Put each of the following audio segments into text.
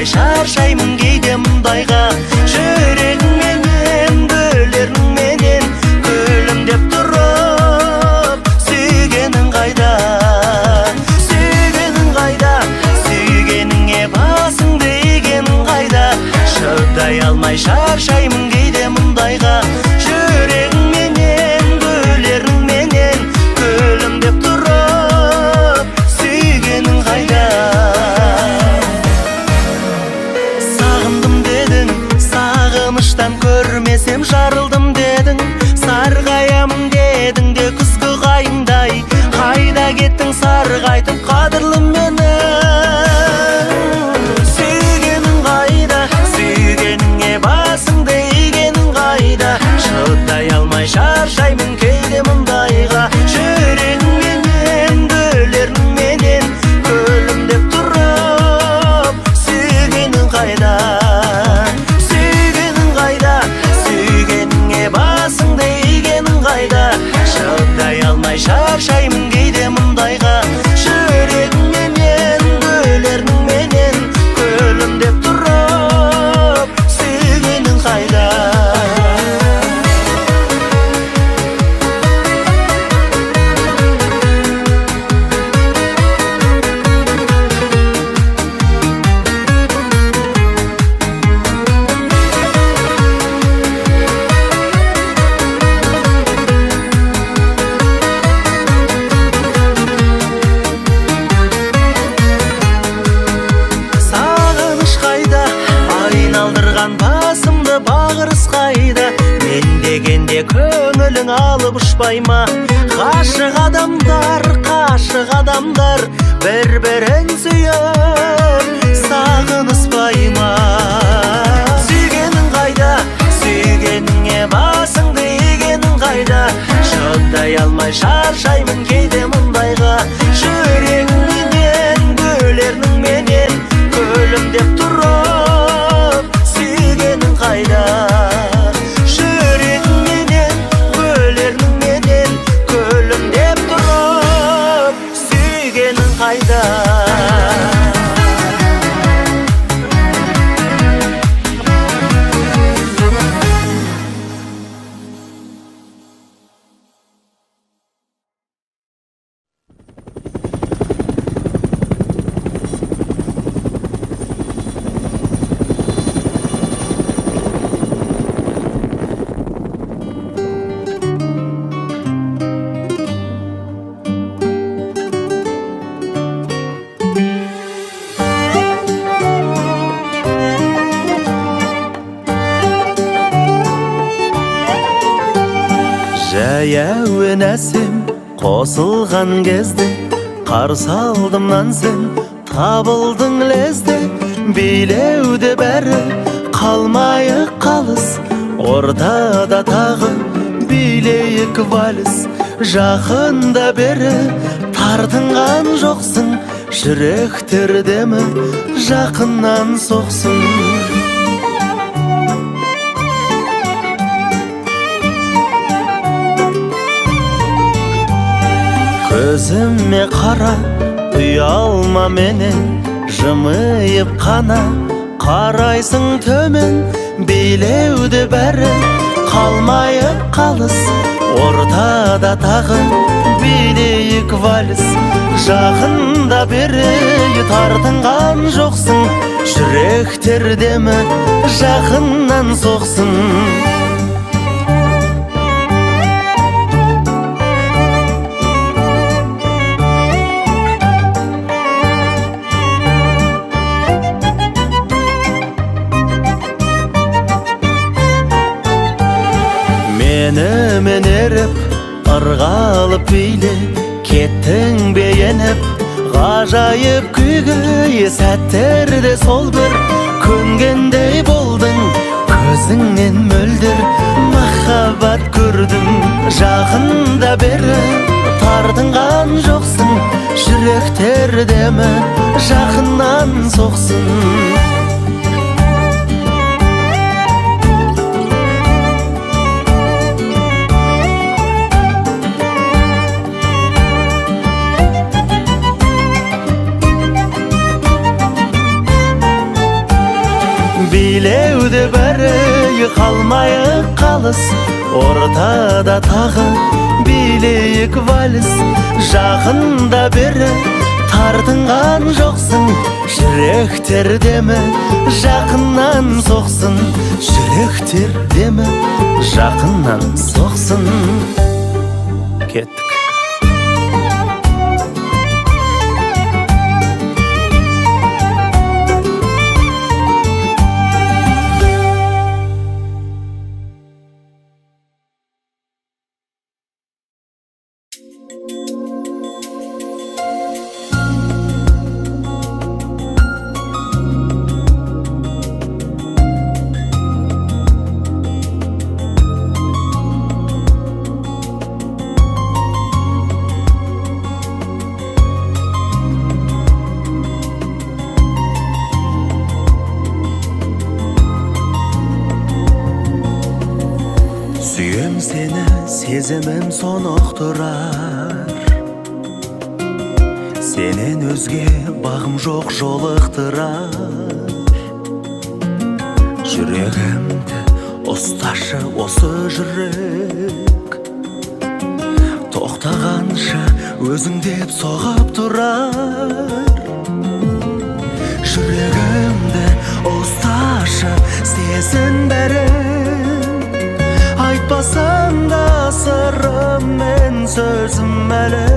алмай шаршаймын кейде мұндайға. Жүрегіңменен гүлеріңменен күлімдеп тұрып, сүйгенің қайда, сүйгенің қайда, сүйгеніңе басыңды игенің қайда. Шыдай алмай шаршаймын кейде мұндайға. Жүрегіңменен гүлеріңменен күлімдеп тұрып, сүйгенің қайда. Сағындым дедің, сағыныштан көрмесем жарылдым дедің. Сарғаямын дедің де күзгі қайыңдай, қайда кеттің сарғайтып қадірлім мені. Сүйгенің қайда, сүйгеніңе басыңды игенің қайда. Шыдай алмай шаршаймын кейде мұндайға. Жүрегіңменен гүлеріңменен күлімдеп тұрып, сүйгенің қайда, сүйгенің қайда, сүйгеніңе басыңды игенің қайда. Шыдай алмай шаршаймын кейде мұндайға. Жүрегіңменен гүлеріңменен күлімдеп тұрып, сүйгенің қайда. Сағыныш қайда, айналдырған басымды бағырыс қайда. Мен дегенде көңілің алып ұшпай ма? Ғашық адамдар бір-бірін сүйіп сағыныспай ма? Сүйгенің қайда, сүйгеніңе басыңды игенің қайда. Шыдай алмай шаршаймын кейде мұндайға. Жүрегіңменен гүлеріңменен күлімдеп тұрып, сүйгенің қайда. Жүрегіңменен гүлеріңменен күлімдеп тұрып, сүйгенің қайда. Жәуен әсем қосылған кезде, қарсы алдымнан сен табылдың лезде. Билеуде бәрі қалмайық қалыс, ортада тағы билейік вальс. Жақында бері тартынған жоқсың, жүректер демі жақыннан соқсын. Көзіме қара, ұялма менен, жымиып қана қарайсың төмен. Билеуде бәрі қалмайық қалыс, ортада тағы билейік вальс. Жақында бері тартынған жоқсың, жүректер демі жақыннан соқсын. Мен еріп, ырғалып биле, кеттің бейеніп, ғажайып күйге. Сәттерде сол бір көнгендей болдың, көзіңнен мөлдір махаббат көрдім. Жақында бері тартынған жоқсың, жүректер демі жақыннан соқсын. Билеуде бәрі қалмайық қалыс, ортада тағы билейік вальс. Жақында бері тартынған жоқсың, жүректер демі жақыннан соқсын. Жүректер демі жақыннан соқсын. Кеттік. Сүйем сені, сезімім соноқ тұрар. Сенен өзге бағым жоқ жолықтырар. Жүрегімді ұсташы осы жүрек, тоқтағанша өзің деп соғып тұрар. Жүрегімді ұсташы, сезін бәрін, айтпасам да сырым мен сөзім әлі.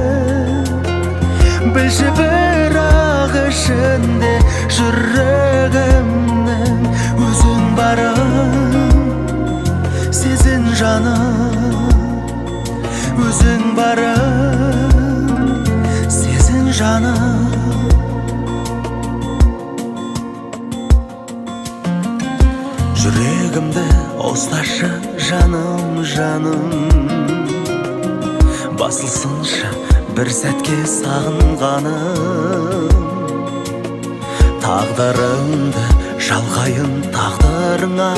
Білші бірақ ішінде жүрегімнің өзің барым. Сезін жаным, өзің барым. Сезін жаным. Жүрегімді ұсташы жаным, жаным. Басылсыншы бір сәтке сағынғаным. Тағдырымды жалғайын тағдырыңа.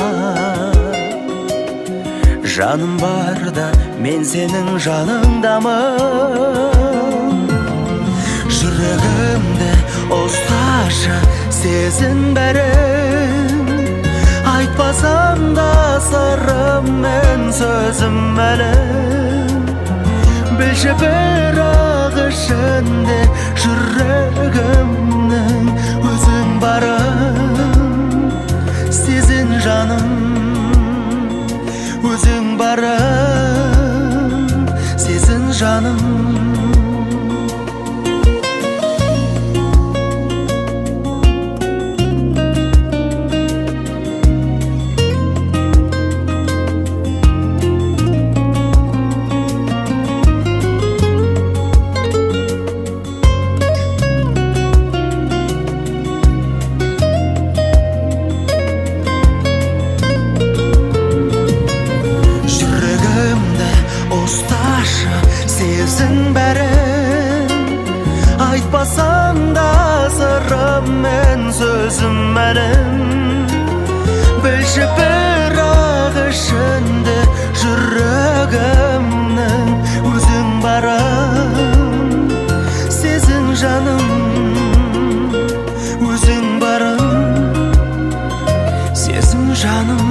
Жаным барда мен сенің жаныңдамын. Жүрегімді ұсташы, сезін бәрін, айтпасам да сырым мен сөзім әлі. Білші бірақ ішінде жүрегімнің өзің барым. Сезін жаным, өзің барым. Сезін жаным. Сезін бәрін, айтпасам да сырым мен сөзім әлім. Білші бірақ ішінде жүрегімнің өзің барым. Сезін жаным, өзің барым. Сезін жаным.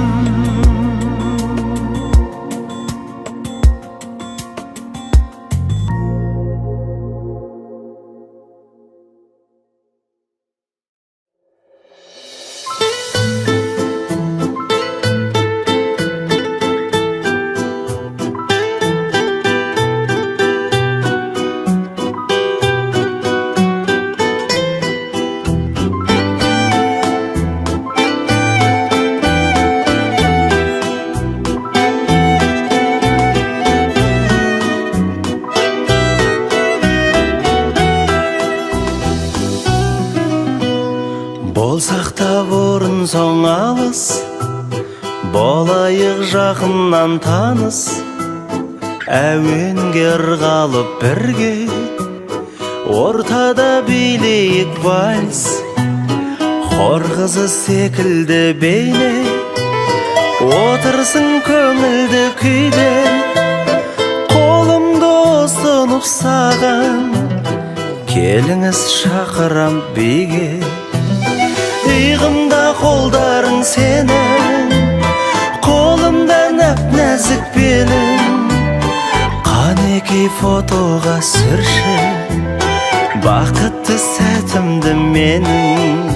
Болсақ та бұрын соң алыс, болайық жақыннан таныс. Әуенге ырғалып бірге, ортада билейік вальс. Хор қызы секілді бейне, отырсың көңілді күйде. Қолымды ұсынып саған, келіңіз шақырам биге. Иығымда қолдарың senin, kolumda nap-nazik belin. Qaniki fotoga sürşi baqitli satimdi mening.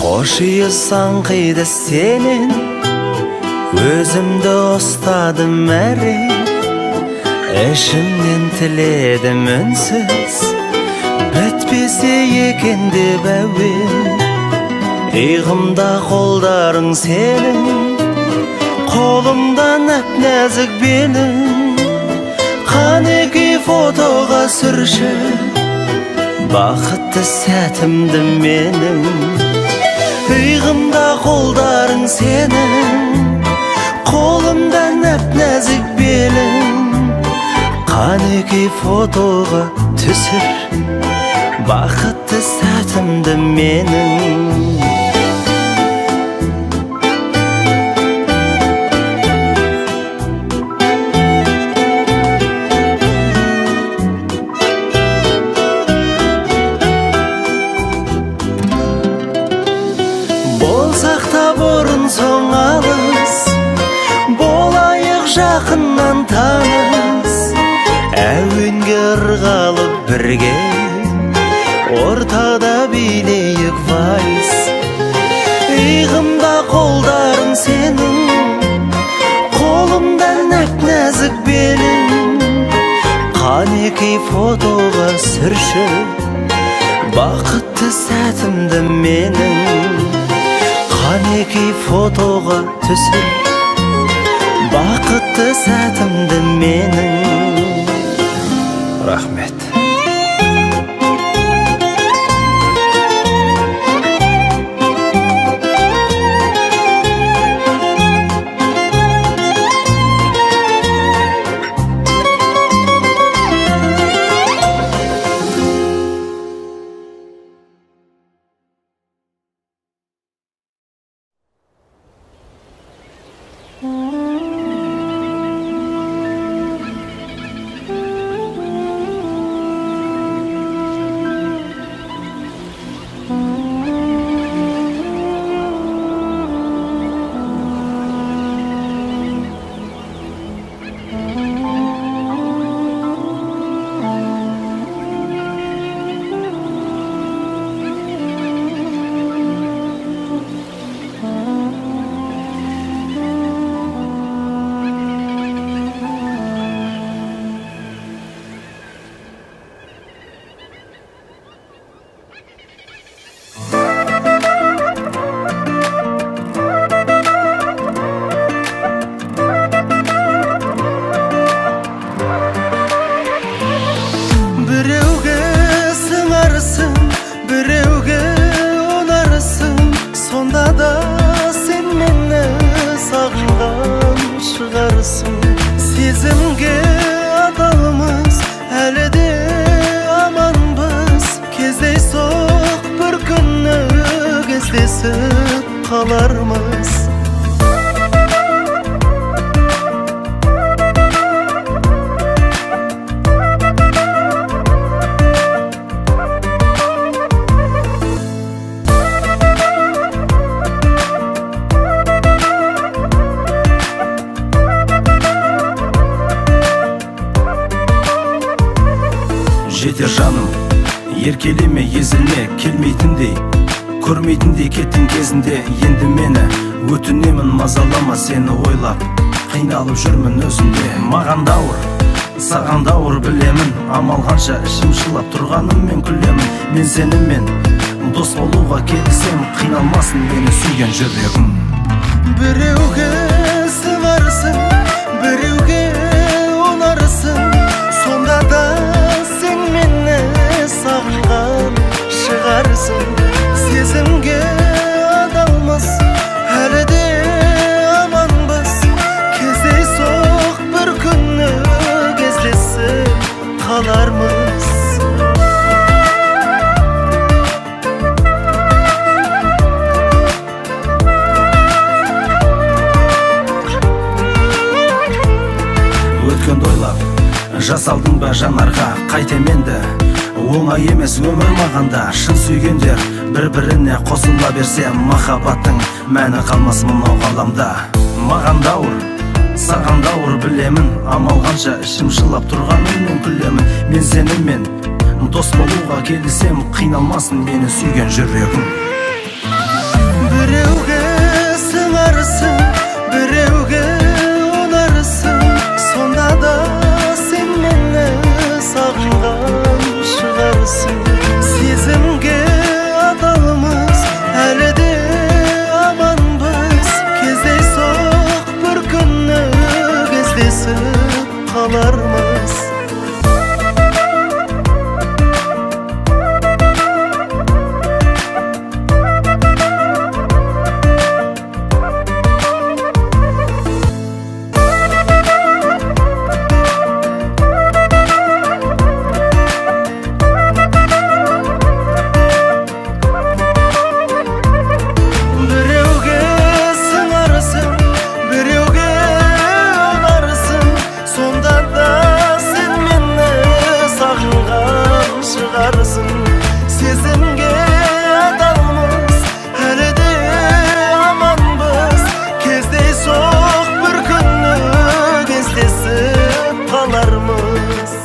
Hoşuysan qıydı senin, özümde ustadım meri. Eşimden tiledim ünsüz, bitpese ekin dep әуен. Иығымда қолдарың senin, қолымda нәп-нәзік белің. Qaniki fotoga sürşi baqitli satimdi mening. Иығымда қолдарың senin, қолымda nap-nazik belin. Qaniki fotoga түсір baqitli satimdi mening. Болсақ та бұрын соң алыс, болайық жақыннан таныс. Әуенге ырғалып бірге, ортада билейік вальс. Иығымда қолдарың сенің, қолымда нәп-нәзік белің. Qaniki fotoga сүрші бақытты сәтімді менің. Qaniki fotoga түсір бақытты сәтімді менің. Рахмет. Біреуге сыңарсың, біреуге ұнарсың. Сонда да сен мені сағынған шығарсың. Сезімге адалмыз, әлі де аманбыз. Кездейсоқ бір күні кездесіп қалармыз. Жетер жаным, еркелеме, езілме, келмейтіндей, көрмейтіндей кеттің кезінде. Енді мені өтінемін, мазалама сені ойлап, қиналып жүрмін өзімде. Маған дауыр, саған дауыр білемін, амал қанша ішім жылап тұрғаныммен күлемін. Мен сенімен дос болуға келсем, қиналмасын мені сүйген жүрегім. Біреуге сыңарсың, біреуге ұнарсың. Сонда да сен мені сағынған шығарсың. Сезімге адалмыз, әлі де аманбыз. Кездейсоқ бір күні кездесіп қалармыз. салдың ба жанарға қайтем енді оңай емес өмір мағанда шын сүйгендер бір-біріне қосыла берсе махаббаттың мәні қалмас мынау ғаламда маған дауыр саған дауыр білемін амал қанша ішім жылап тұрғаныңмен күлемін мен сенімен дос болуға келісем қиналмасын мені сүйген жүрегім біреуге сыңарсың біреуге ұнарсың сонда да сен мені сағынған шығарсың сезімге адалмыз әлі де аманбыз кездейсоқ бір күні кездесіп қалармыз сезімге адалмыз әлі де аманбыз кездейсоқ бір күні кездесіп қалармыз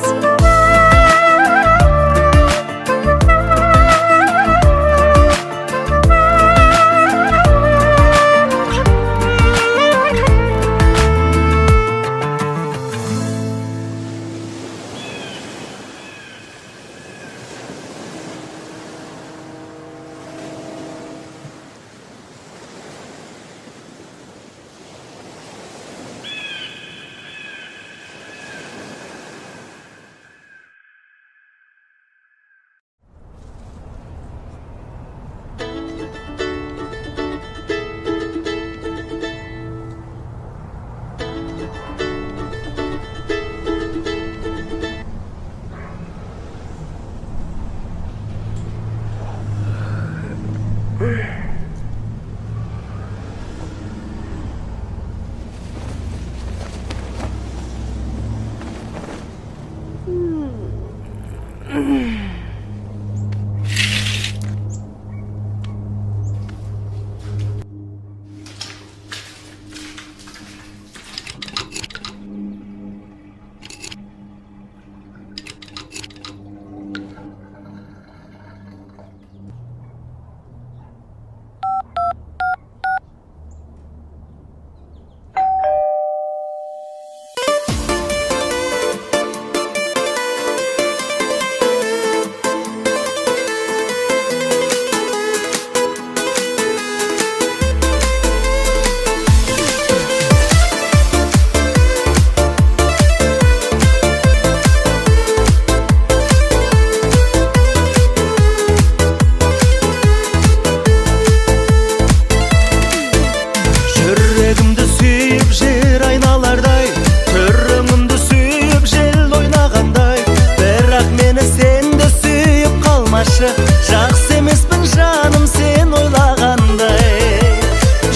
жақсы емеспін жаным сен ойлағандай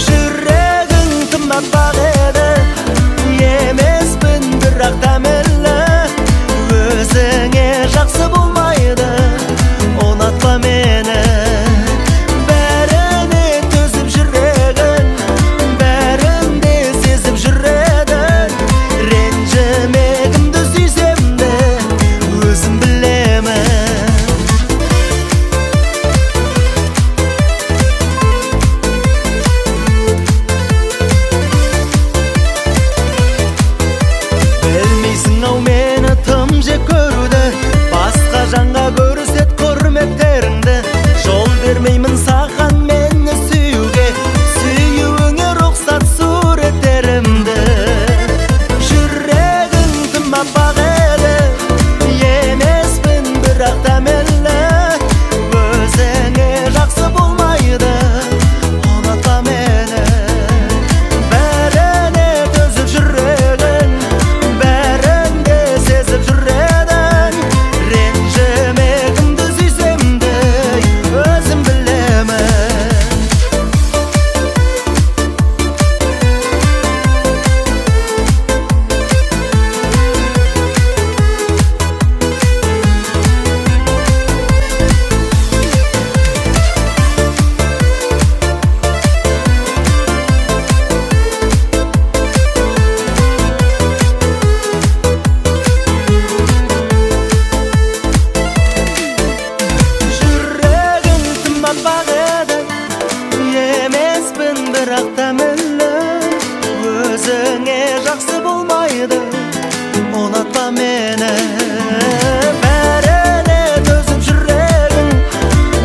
жүрегің тымнан бақ еді емеспін бірақ дәмелі өзіңе жақсы болмайды ұнатпа мені бәріне төзіп жүрегің бәрін де сезіп жүреді ренжімегімді сүйсем де өзім білемін Емеспін бірақ тәмілі, өзіңе жақсы болмайды, ұнатпа мені. Бәріне төзіп жүрегің,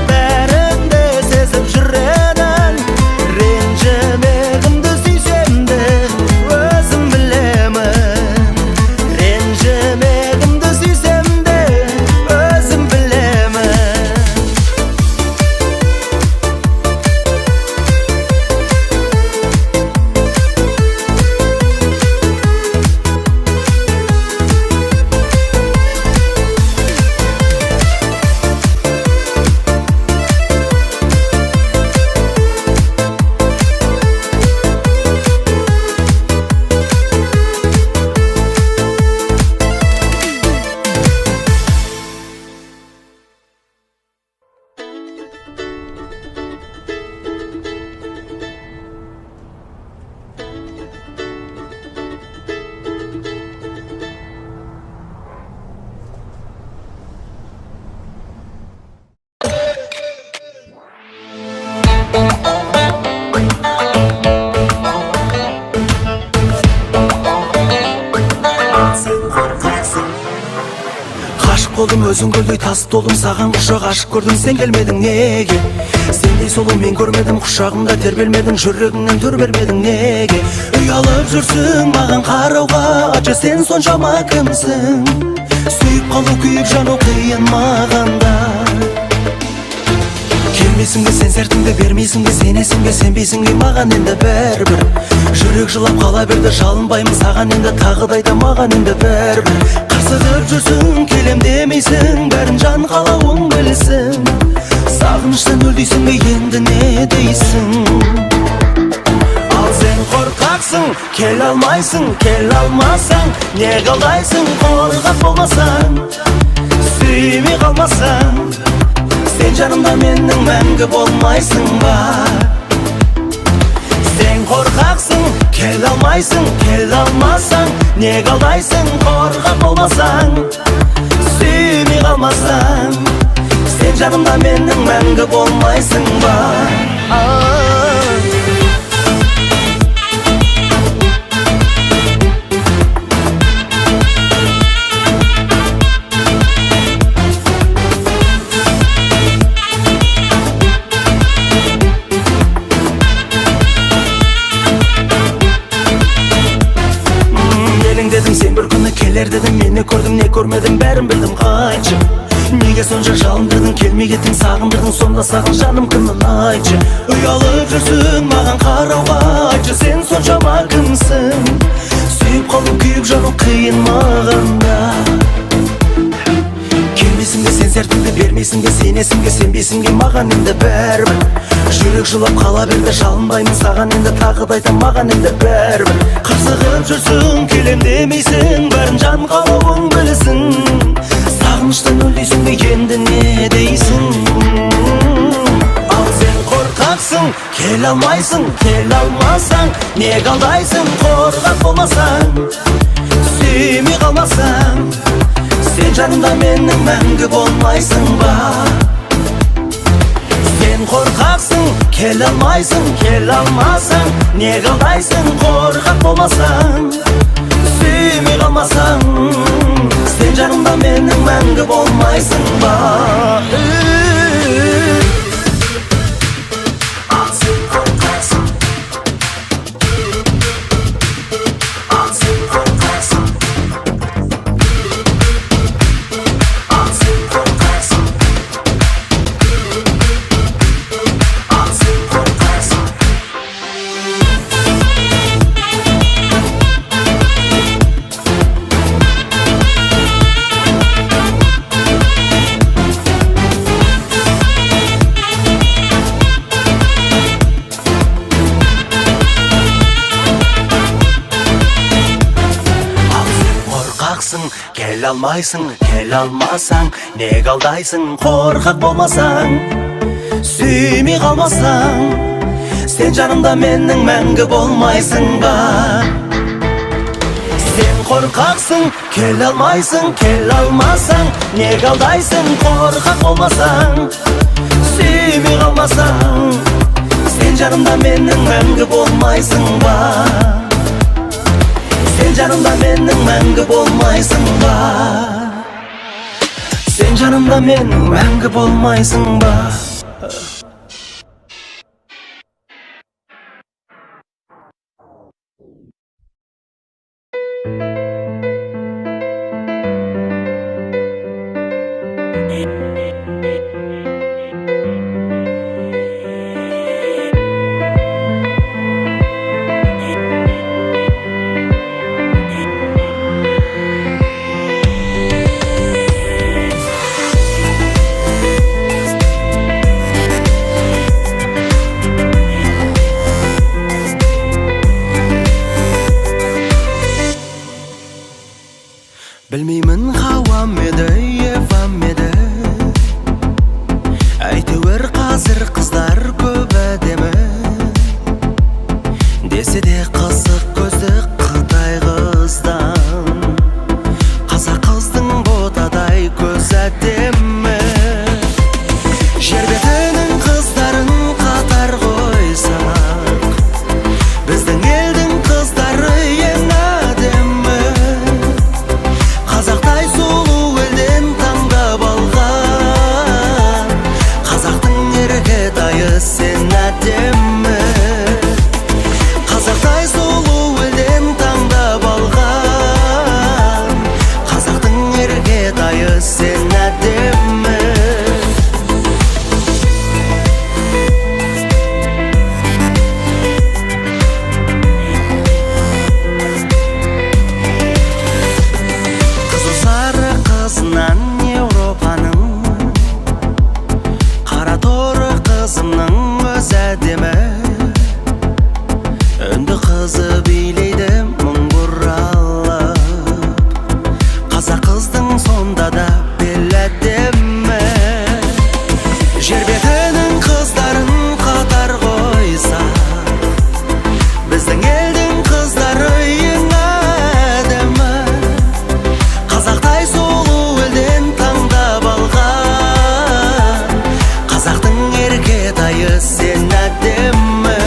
бәрінде сезіп жүредін. Ренжімегімді сүйсем де өзім білемін. Ренжімегімді сүйсем де өзім білемін. Ғашық болдым өзің гүлдей тас толдым, саған құшақ ашып көрдім, сен келмедің неге? Сендей сұлу мен көрмедім, құшағымда тербелмедің, жүрегіңнен түр бермедің неге? Ұялып жүрсің маған қарауға, ачы сен соншама кімсің? Сүйіп қалу, күйіп жану қиын мағанда. Келмесің бе сен сертіңді, бермейсің бе сенесің бе, сенбейсің бе маған енді бәрібір. Жүрек жылап қала берді, жалынбаймын саған енді, тағы да айтам маған енді бәрібір. Қырсығып жүрсің, келем демейсің, бәрін жан қалауың білсін. Сағыныштан өл дейсің бе, енді не дейсің? Ал сен қорқақсың, келе алмайсың, келе алмасаң, не қалдайсың? Қорқақ болмасаң, сүймей қалмасаң, сен жанымда менің мәңгі болмайсың ба? Сен қорқақсың, келе алмайсың, келе алмасаң, не қалдайсың? Қорқақ болмасаң, сүймей қалмасаң, сен жанымда менің мәңгі болмайсың ба? Сен бір күні келер дедің, мені көрдім, не көрмедім, бәрін білдім, қайтшы. Неге сонша жалындырдың, келмей кеттің, сағындырдың, сонда саған жаным кімін айтшы. Ұялып жүрсің маған қарауға, айтшы сен соншама кімсің? Сүйіп қалу, күйіп жану қиын мағанда. Келмесің бе сен сертіңді, бермейсің бе сенесің бе, сенбейсің бе маған енді бәрібір. Жүрек жылап қала берді, жалынбаймын саған енді, тағы да айтам маған енді бәрібір. Қырсығып жүрсің, келем демейсің, бәрін жан қалауың білсін. Сағыныштан өл дейсің бе, енді не дейсің? Ал сен қорқақсың, келе алмайсың, келе алмасаң, не қалдайсың? Қорқақ болмасаң, сүймей қалмасаң, сен жанымда менің мәңгі болмайсың ба? Сен қорқақсың, келе алмайсың, келе алмасаң, не қалдайсың? Қорқақ болмасаң, сүймей қалмасаң, сен жанымда менің мәңгі болмайсың ба? Келе алмайсың, келе алмасаң, не қалдайсың? Қорқақ болмасаң, сүймей қалмасаң, сен жанымда менің мәңгі болмайсың ба? Сен қорқақсың, келе алмайсың, келе алмасаң, не қалдайсың? Қорқақ болмасаң, сүймей қалмасаң, сен жанымда менің мәңгі болмайсың ба? Сен жанымда менің мәңгі болмайсың ба? Сен жанымда менің мәңгі болмайсың ба? Білмеймін хауам еді, евам еді, әйтеуір қазір қыздар көп әдемі. Десе де қызық көзді Қытай қыздан, қазақ қыздың ботадай көз әдемі. Жер бетінің қыздарын қатар қойсақ, біздің елдің қыздары ең әдемі. Қазақтай сұлу елден таңдап алған, қазақтың еркетайы сен әдемі. Қазақтай сұлу елден таңдап алған, қазақтың еркетайы сен әдемі. Қызынан Европаның, қара торы қызымның өз әдемі. Үнді қызы билейді мың бұралып, қазақ қыздың сонда да бел әдемі. Жер бетінің қыздарын қатар қойсақ, біздің елдің қыздары ең әдемі. Қазақтай сұлу елден таңдап алған, қазақтың еркетайы сен әдемі.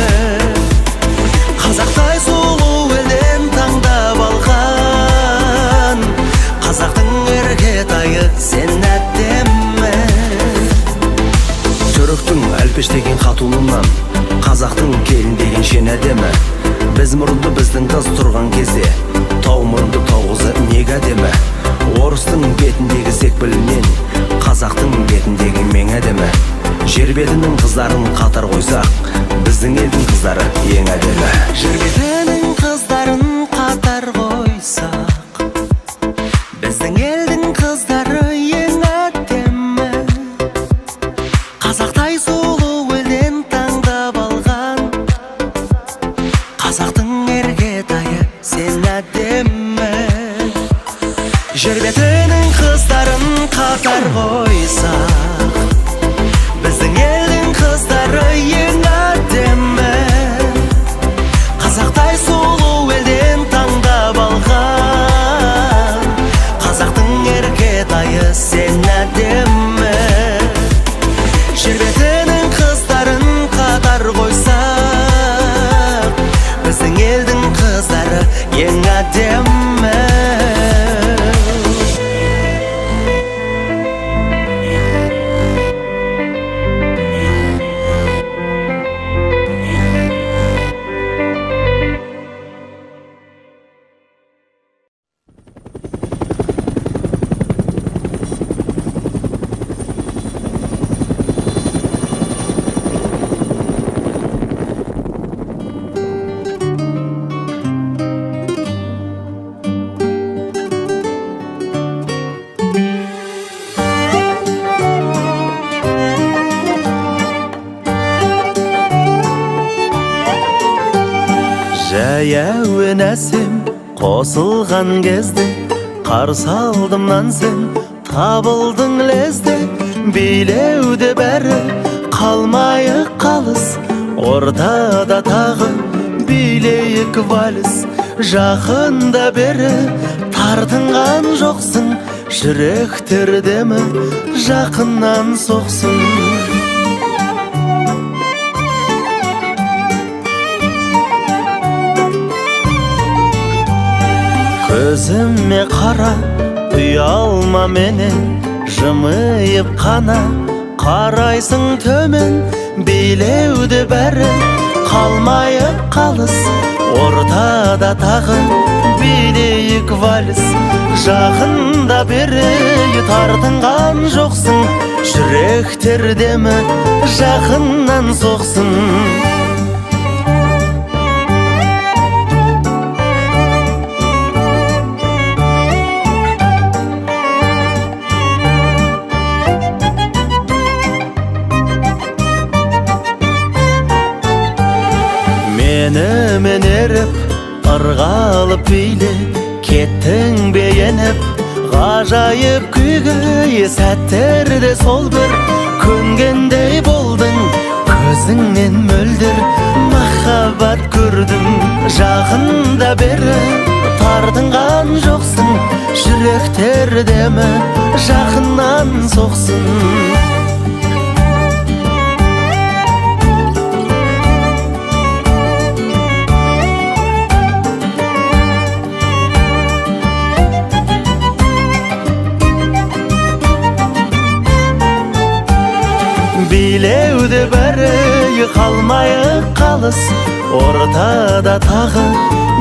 Қазақтай сұлу елден таңдап алған, қазақтың еркетайы сен әдемі. Түріктің әлпештеген қатулынан, қазақтың келін деген шен әдемі. Біз мұрынды біздің қыз тұрған кезде, тау мұрынды тау қызы неге әдемі. Орыстың бетіндегі секпілінен, қазақтың бетіндегі мен әдемі. Жер бетінің қыздарын қатар қойсақ, біздің елдің қыздары ең әдемі. Жер бетінің қыздарын қатар қойсақ, біздің елдің қыздары ең әдемі. Қазақтай сұлу елден таңдап алған, қазақтың еркетайы сен әдемі. Жер бетінің қыздарын қатар қойсақ, біздің елдің қыздары ең әдемі. Қазақтай сұлу елден таңдап алған, қазақтың еркетайы сен әдемі. Жер бетінің қыздарын қатар қойсақ, біздің елдің қыздары ең әдемі. Әуен әсем қосылған кезде, қарсы алдымнан сен табылдың лезде. Билеуде бәрі қалмайық қалыс, ортада тағы билейік вальс. Жақында бері тартынған жоқсың, жүректер демі жақыннан соқсын. көзіме қара, ұялма менен, жымиып қана қарайсың төмен. Билеуді бәрі қалмайып қалыс, ортада тағы билейік вальс. Жақында бері тартынған жоқсың, жүректер демі жақыннан соқсын. Мен еріп, ырғалып биле, кеттің бейеніп, ғажайып күйге. Сәттерде сол бір көнгендей болдың, көзіңнен мөлдір махаббат көрдім. Жақында бері тартынған жоқсың, жүректер демі жақыннан соқсын. Билеуді бәрі қалмайық қалыс, ортада тағы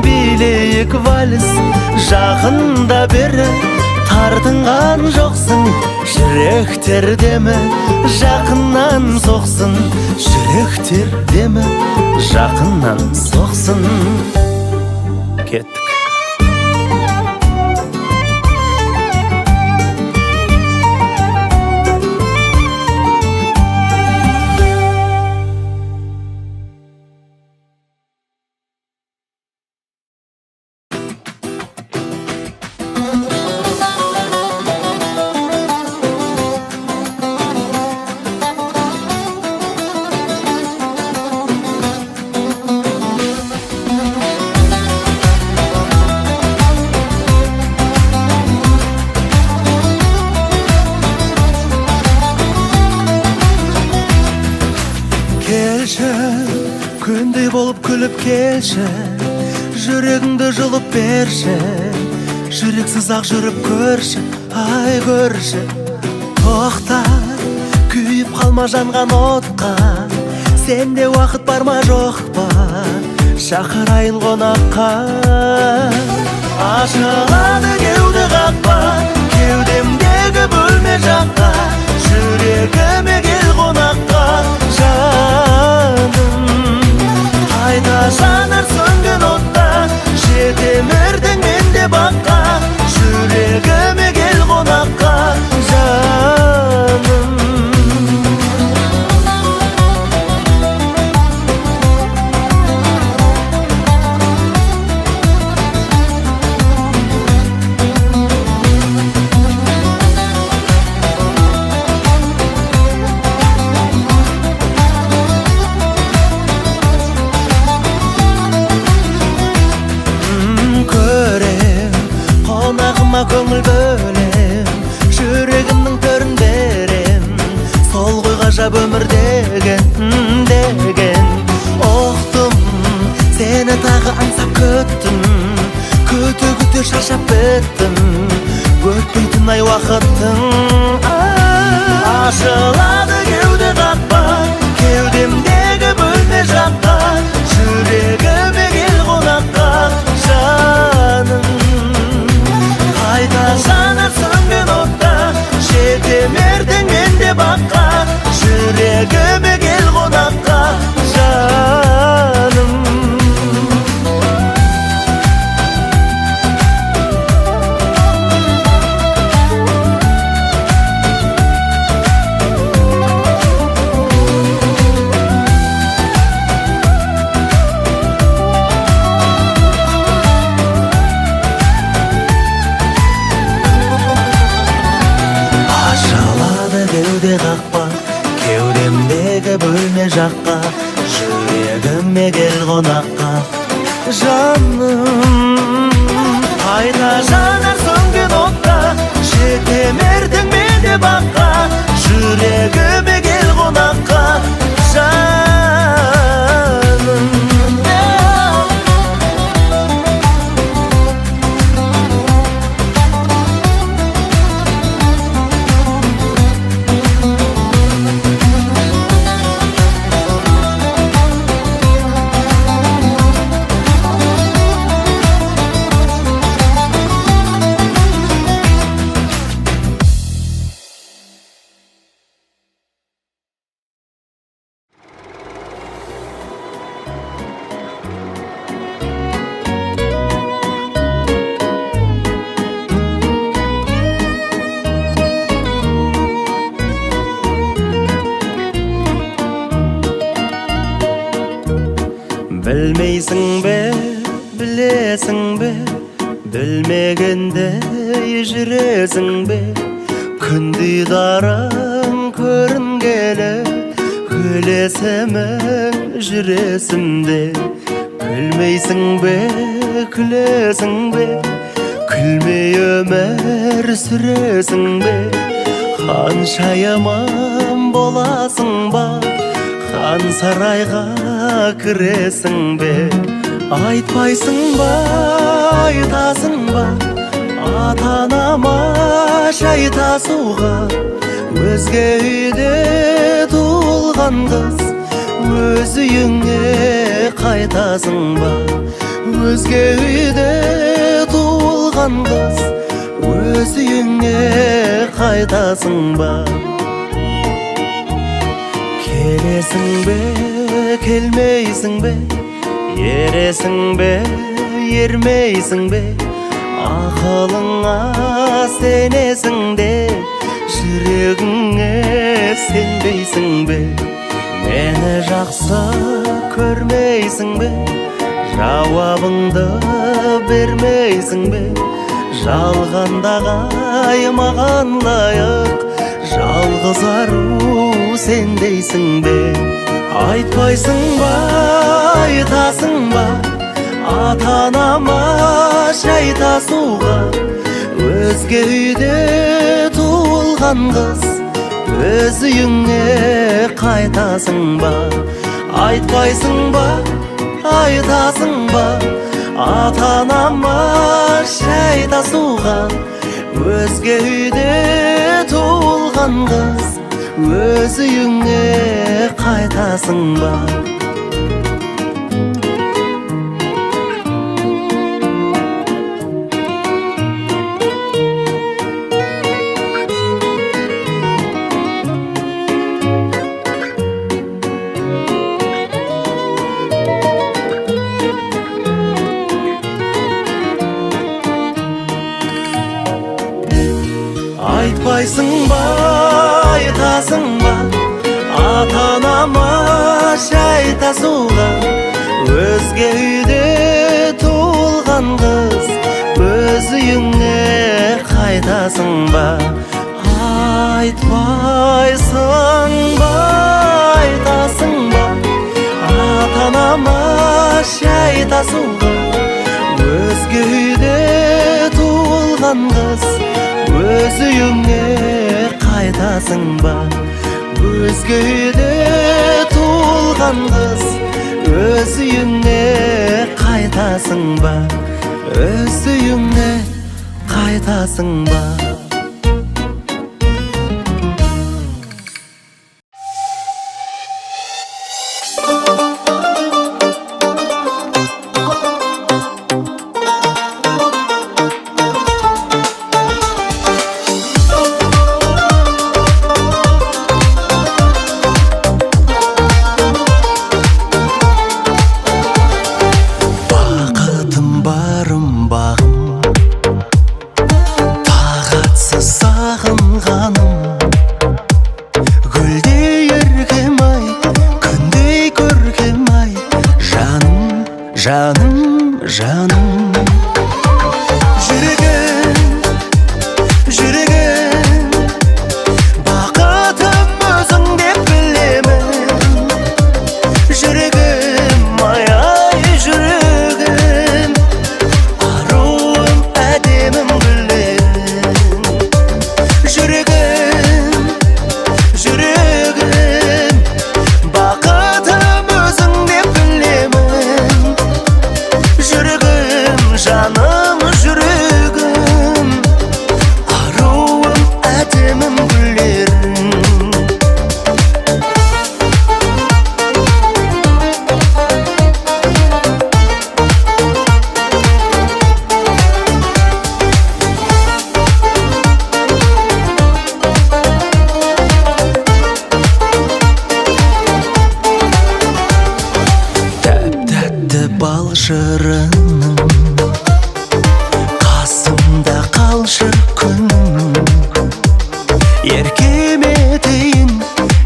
билейік вальс. Жақында бері тартынған жоқсың, жүректер демі жақыннан соқсын. Жүректер демі жақыннан соқсын. Кеттік. Күндей болып күліп келші, жүрегіңді жұлып берші. Жүрексіз ақ жүріп көрші, ай көрші. Тоқта, күйіп қалма жанған отқа, сенде уақыт бар ма жоқ па, шақырайын қонаққа. Ашылады кеуде қақпа, кеудемдегі бөлме жаққа, жүрегіме кел қонаққа. Жаным, қайта жанар сөнген отта, жетем ертең менде баққа. Жүрегіме кел қонаққа, жаным. Көңіл бөлем, жүрегімнің төрін берем. Сол ғой ғажап өмір деген. Оқтым, сені тағы аңсап күттім, күте шаршап біттім. Өтпейтін ай уақыттың. Ашылады кеуде қақпа, кеудемдегі бөлме жаққа, жүрегіме кел қонаққа, жаным. Қайта жанар сөнген отта, жетем ертең менде баққа. Жүрегіме кел қонаққа, жаным. Қақпа, кеудемдегі бөлме жаққа, жүрегіме кел қонаққа, жаным. Қайта жанар сөнген отта, жетем ертең менде баққа. Жүрегіме кел қонаққа, жаным. Білмейсің бе, білесің бе, білмегендей жүресің бе? Күндидарың көрінгелі, күлесімің жүресімде. Күлмейсің бе, күлесің бе, күлмей өмір сүресің бе? Қанша яман боласың ба, хан сарайға кіресің бе? Айтпайсың ба, айтасың ба, ата-анама шайтасуға? Өзге үйде туылған қыз, өз үйіңе қайтасың ба? Өзге үйде туылған қыз, өз үйіңе қайтасың ба? Келесің бе, келмейсің бе, ересің бе, ермейсің бе? Ақылыңа сенесің де, жүрегіңе сенбейсің бе? Мені жақсы көрмейсің бе, жауабыңды бермейсің бе? Жалғандағай маған лайық, жалғыз ару сендейсің бе? Айтпайсың ба, айтасың ба, ата-анама шайтасуға? Өзге үйде туылған қыз, өз үйіңе қайтасың ба? Айтпайсың ба, айтасың ба, ата-анама шайтасуға? Өзге үйде туылған қыз, өз үйіңе қайтасың ба? Айтпайсың ба, айтасың ба, ата-анама шайтасуға? Өзге үйде туылған қыз, өз үйіңе қайтасың ба? Айтпайсың ба, айтасың ба, ата-анама шайтасуға? Өзге үйде туылған қыз, өз үйіңе қайтасың ба? Өзге үйде туылған қыз, өз үйіңе қайтасың ба? Өз үйіңе қайтасың ба? Жаным, жаным, жүрегім, жүрегім, бақытым өзің деп білемін. Жүрегім, ай-ай жүрегім, аруым, әдемім гүлім. Жүрегім, жүрегім, бақытым өзің деп білемін. Жаным, жүрегім, аруым, әдемім гүлерім. Тәп-тәтті бал шырыным, қасымда қалшы күнім. Еркелетейін,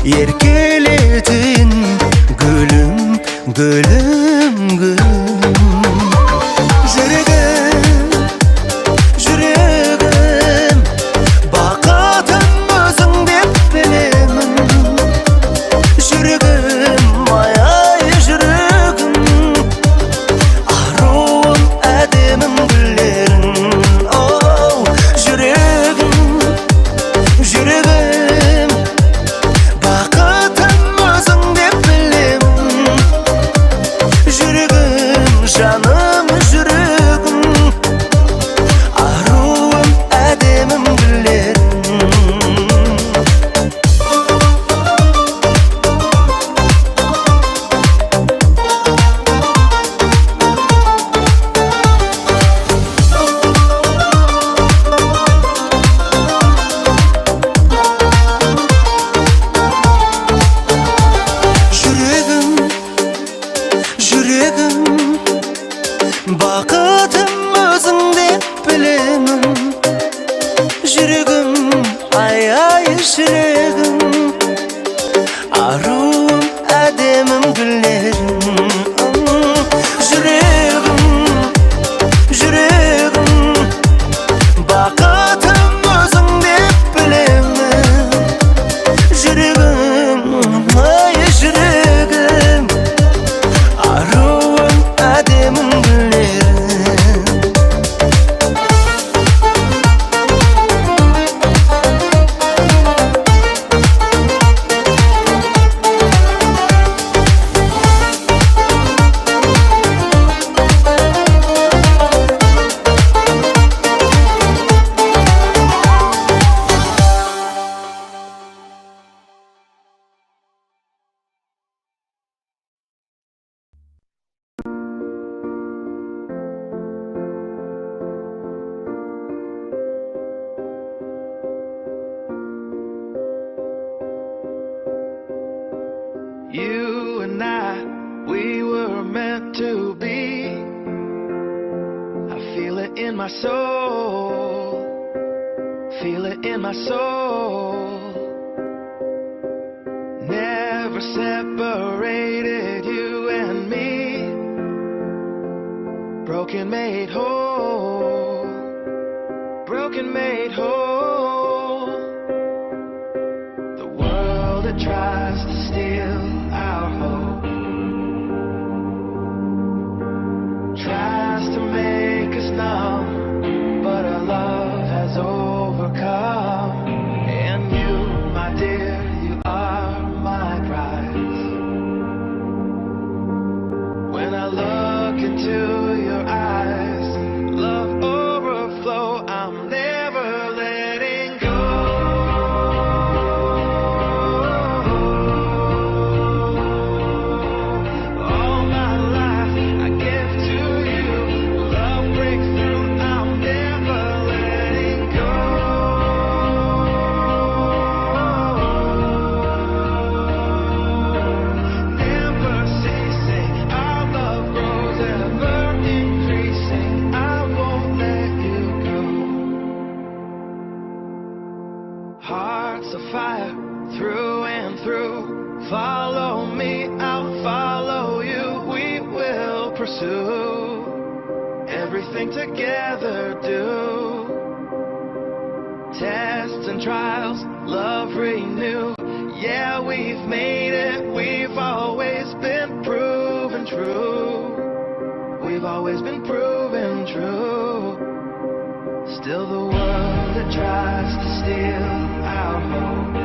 еркелетейін, гүлім, гүлім, Жүрегім, жүрегім, бақытым өзің деп білемін. Жүрегім, ай жүрегім, аруым әдемім гүлерің. Оу, жүрегім, жүрегім, бақытым өзің деп білемін. Жүрегім, жаным жүрегім, аруым әдемім гүлерің. Жүрегім, бақытым өзің деп білемін. Жүрегім, ай жүрегім, аруым әдемім гүлерің. Жүрегім, жүрегім, бақытым өзің деп білемін. Жүрегім, ай жүрегім, аруым әдемім гүлерің. You and I, we were meant to be. I feel it in my soul, feel it in my soul. Never separated, you and me. Broken made whole, broken made whole. The world that tries to steal our hope tries to make us numb, but our love has overcome. And you, my dear, you are my prize. When I look into your eyes, love overflow, I'm never letting go. All my life I give to you. Love breaks through, I'm never letting go. Never ceasing, our love grows ever increasing. I won't let you go. Hearts of fire through and through. Follow me, I'll follow you. We will pursue everything together. Do tests and trials, love renew. Yeah, we've made it. We've always been proven true. We've always been proven true. Still the world that tries to steal our hope